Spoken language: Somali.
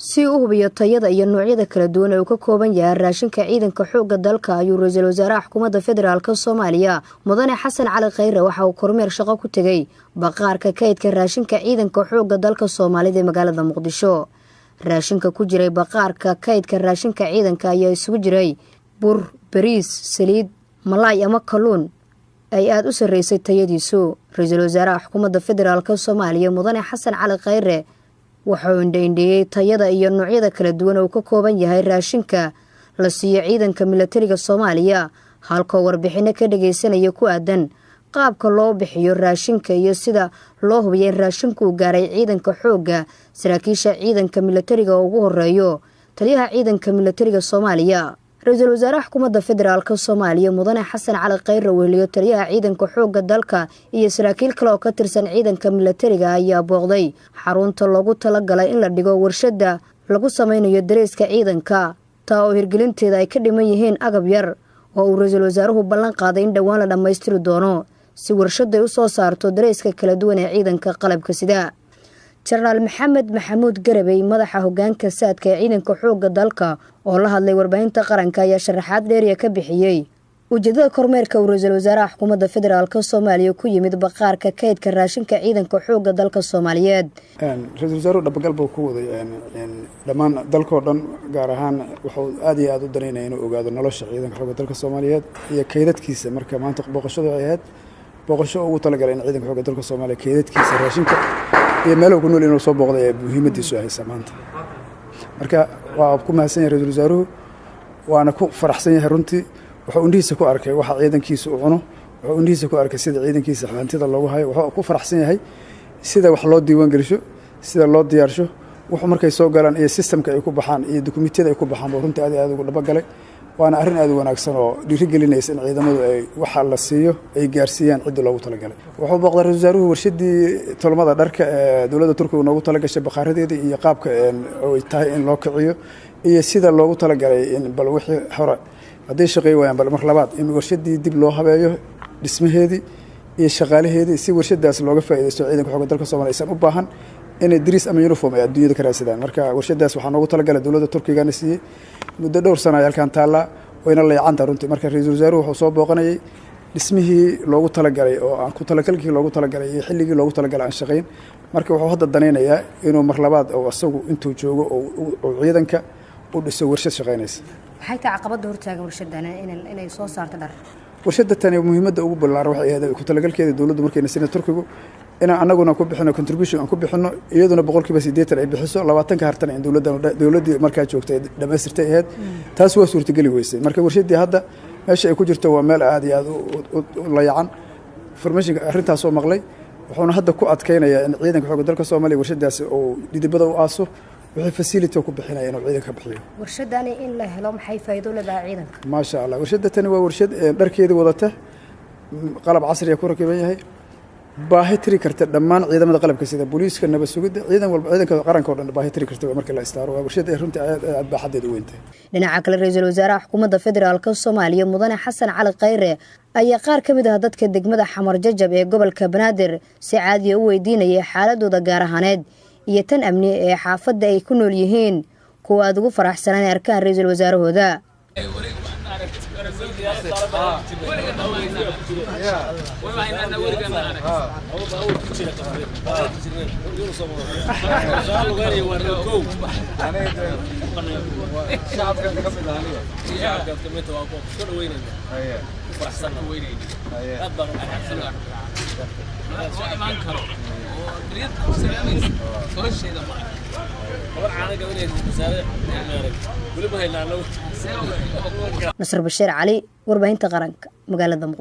si uu hubiyo tayada iyo noocyada kala duwan ee uu ka kooban yahay raashinka ciidanka xoogga dalka ayuu ra'iisul wasaaraha xukuumadda federaalka Soomaaliya Mudane Xasan Cali Khayre waxa uu kormeer shaqo ku tagay baqaarka kaydka raashinka ciidanka xoogga dalka Soomaalida ee magaalada Muqdisho. Raashinka ku jiray baqaarka kaydka raashinka ciidanka ayaa isugu jiray bur, bariis, saliid, malaay ama kalluun ay aad u sareysay tayadiisu. Ra'iisul wasaaraha xukuumadda federaalka Soomaaliya Mudane Xasan Cali Khayre waxa uu indheeyay tayada iyo noocyada kala duwan oo ka kooban yahay raashinka la siiyo ciidanka militariga Soomaaliya, halka warbixino ka dhageysanaya ku aadan qaabka loo bixiyo raashinka iyo sida loo hubiyo raashinku uu gaaray ciidanka xoogga. Saraakiisha ciidanka militariga ugu horeeyo taliyaha ciidanka militariga Soomaaliya ra'iisul wasaaraha xukuumadda federaalka Soomaaliya Mudane Xasan Cali Khayre weheliyo taliyaha ciidanka xoogga dalka iyo saraakiil kale oo ka tirsan ciidanka militariga ayaa booqday xarunta loogu talagalay in la dhigo warshada lagu sameynayo dareeska ciidanka, taa oo hirgelinteeda ay ka dhiman yihiin agab yar oo uu ra'iisul wasaaruhu ballan qaaday in dhawaan la dhammaystiri doono si warshada u soo saarto dareeska kala duwan ee ciidanka qalabka sida. Jenaraal Maxamed Maxamuud Garabey madaxa hoggaanka saadka ee ciidanka xoogga dalka oo la hadlay warbaahinta qaranka ayaa sharaxaad dheer ka bixiyay ujeedada kormeerka uu ra'iisul wasaaraha xukuumadda federaalka Soomaaliya ku yimid baqaarka kaydka raashinka ciidanka xoogga dalka Soomaaliyeed. Ra'iisul wasaaruhu dhabagal buu ku waday dhammaan dalka oo dhan, gaar ahaan wuxuu aad iyo aad u daneynayay inuu ogaado nolosha ciidanka xoogga dalka Soomaaliyeed iyo kaydadkiisa. Marka maanta booqashadu ay ahayd booqasho ugu talagalay in ciidanka xoogga dalka Soomaaliya kaydadkiisa raashinka iyo meel uu ku nool inuu soo booqday ee muhiimadiisu haysa maanta. Marka waa ku mahadsan yahay ra'iisul wasaaruhu, waana ku faraxsan yahay runtii. wuxuu indhihiisa ku arkay waxa ciidankiisa uu cuno, wuxuu indhihiisa ku arkay sida ciidankiisa xantida loogu hayo, wuxuu ku faraxsan yahay sida wax loo diiwaan geliyo, sida loo diyaarsho, wuxuu markay soo galaan iyo systemka ay ku baxaan iyo dukumiintiyada ay ku baxaan runtii aad ugu dhabagalay. waana arrin aad u wanaagsan oo dhiirigelinaysa in ciidamadu ay waxa la siiyo ay gaarsiiyaan cid loogu talagalay. wuxuu booqday ra'iisul wasaaruhu warshadii tolmada dharka ee dawladda Turkiga noogu talagashay baqaaradeeda iyo qaabka ay tahay in loo kiciyo iyo sida loogu talagalay in bal wixii hore haddii shaqeey waayaan bal mar labaad in warshadii dib loo habeeyo dhismaheedii iyo shaqaalaheedii si warshadaas looga faa'iideysto ciidanka xoogga dalka Soomaaliya aysan u baahan inay dris ama uniform ay adduunyada ka raadsadaan. marka warshadaas waxaa noogu talagalay dawladda Turkiga na siiyey muddo dhowr sano ay halkaan taala wayna leeyacanta runtii. marka ra'iisul wasaaruhu wuxuu soo booqanayay dhismihii loogu talagalay oo aan ku talagalkii loogu talagalay iyo xilligii loogu talagalay aan shaqeyn. marka wuxuu hadda daneynayaa inuu mar labaad oo asagu intuu joogo oo ciidanka u dhiso warshad shaqeynaysa. maxay tahay caqabada hortaagan warshadan inay soo saarto dhar? warshada tani muhiimadda ugu ballaaran waxay ahayd ku talagalkeeda dawladdu markay nasina Turkigu in anaguna ku bixino contribution aan ku bixino, iyaduna 80% ay bixiso, 20 ka hartana in dawladdu markaa joogtay dhamaystirtay ahayd. taas waa suurtagali weysay. marka warshadii hadda meesha ay ku jirto waa meel aad iyo aad u layacan. information arrintaas oo maqlay wuxuuna hadda ku adkeynayaa in ciidanka xoogga dalka Soomaaliya warshadaas oo didibada u aaso wixii facility ku bixinaya inuu ciidanka bixiyo. warshadani in la helo maxay faa'iido u leedahay ciidanka? ma sha Allah, warshadani waa warshad dharkeedii wadata, qalab casri ah ku rakiban yahay, baahi tiri karta dhammaan ciidamada qalabka sida booliiska, nabad sugidda, ciidan walba ciidanka qaranka oo dhan baahi tiri karta marka la istaaro. waa warshad runtii aad baaxadeed u weyntahay. dhinaca kale ra'iisul wasaaraha xukuumadda federaalka Soomaaliya Mudane Xasan Cali Khayre ayaa qaar ka mid ah dadka degmada Xamar Jajab ee gobolka Banaadir si caadi ah u weydiinayay xaaladooda gaar ahaaneed iyo tan amni ee xaafadda ay ku nool yihiin, kuwa aad ugu faraxsanaan arkaan ra'iisul wasaarahooda. نصر بشير علي warbaahinta qaranka magaalada Muqdisho.